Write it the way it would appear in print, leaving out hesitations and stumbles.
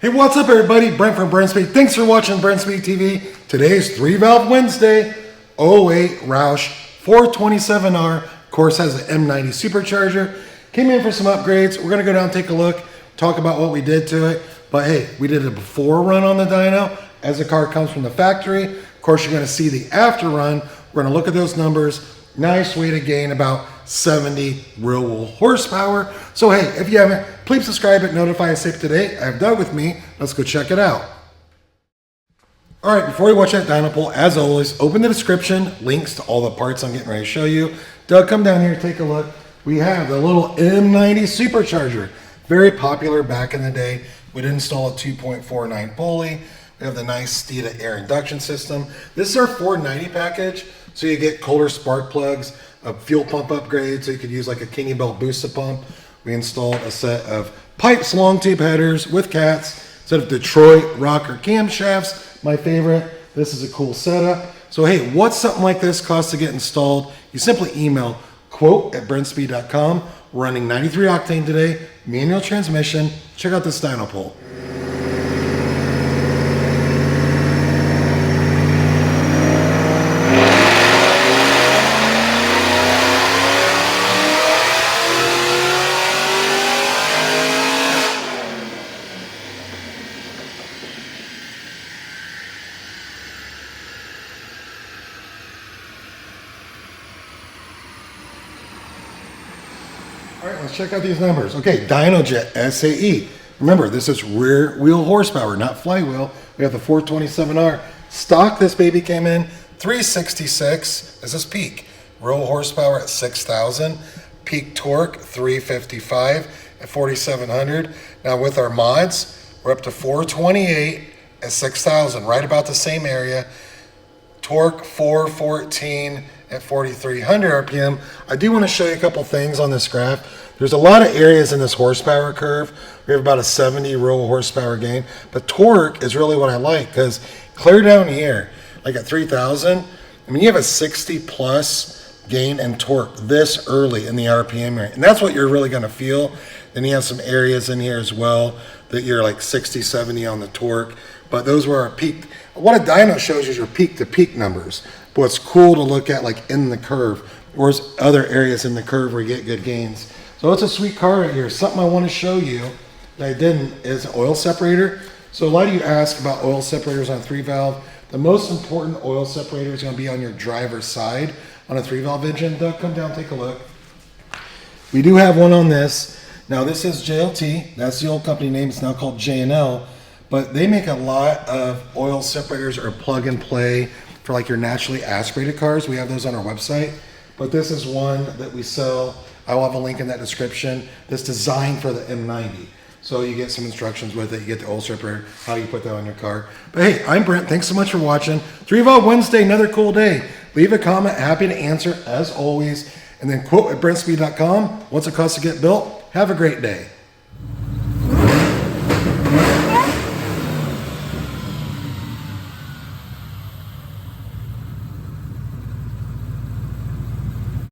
Hey, what's up everybody? Brent from Brenspeed. Thanks for watching Brenspeed TV. Today's 3-valve Wednesday. 08 Roush 427R. Of course, has an M90 supercharger. Came in for some upgrades. We're going to go down and take a look, talk about what we did to it. But hey, we did a before run on the dyno as the car comes from the factory. Of course, you're going to see the after run. We're going to look at those numbers. Nice way to gain about 70 real world horsepower. So hey, if you haven't, please subscribe and notify us if today. I have Doug with me. Let's go check it out. All right, before we watch that dyno pull, as always, open the description, links to all the parts I'm getting ready to show you. Doug, come down here, take a look. We have the little M90 supercharger. Very popular back in the day. We'd install a 2.49 pulley. We have the nice Stita air induction system. This is our 490 package. So you get Kohler spark plugs, a fuel pump upgrade, so you could use like a King Belt booster pump. We installed a set of pipes, long tube headers with cats, set of Detroit rocker camshafts, my favorite. This is a cool setup. So hey, what's something like this cost to get installed? You simply email quote@brenspeed.com. Running 93 octane today, manual transmission. Check out this dyno pull. All right, let's check out these numbers. Okay, DynoJet SAE. Remember, this is rear wheel horsepower, not flywheel. We have the 427R. Stock, this baby came in 366. This is peak. Real horsepower at 6,000. Peak torque 355 at 4,700. Now with our mods, we're up to 428 at 6,000, right about the same area. Torque 414 at 4,300 RPM. I do want to show you a couple things on this graph. There's a lot of areas in this horsepower curve. We have about a 70 real horsepower gain, but torque is really what I like because clear down here, like at 3,000, I mean, you have a 60 plus gain in torque this early in the RPM rate. And that's what you're really going to feel. Then you have some areas in here as well that you're like 60, 70 on the torque, but those were our peak. What a dyno shows you is your peak to peak numbers. But what's cool to look at like in the curve, whereas other areas in the curve where you get good gains. So it's a sweet car right here. Something I want to show you that I didn't is an oil separator. So a lot of you ask about oil separators on a 3-valve. The most important oil separator is going to be on your driver's side on a 3-valve engine. Doug, come down, take a look. We do have one on this. Now this is JLT. That's the old company name. It's now called J&L. But they make a lot of oil separators or plug and play for like your naturally aspirated cars. We have those on our website. But this is one that we sell. I will have a link in that description. That's designed for the M90. So you get some instructions with it. You get the oil separator, how you put that on your car. But hey, I'm Brent. Thanks so much for watching. 3-valve Wednesday, another cool day. Leave a comment. Happy to answer as always. And then quote@brenspeed.com. What's it cost to get built? Have a great day.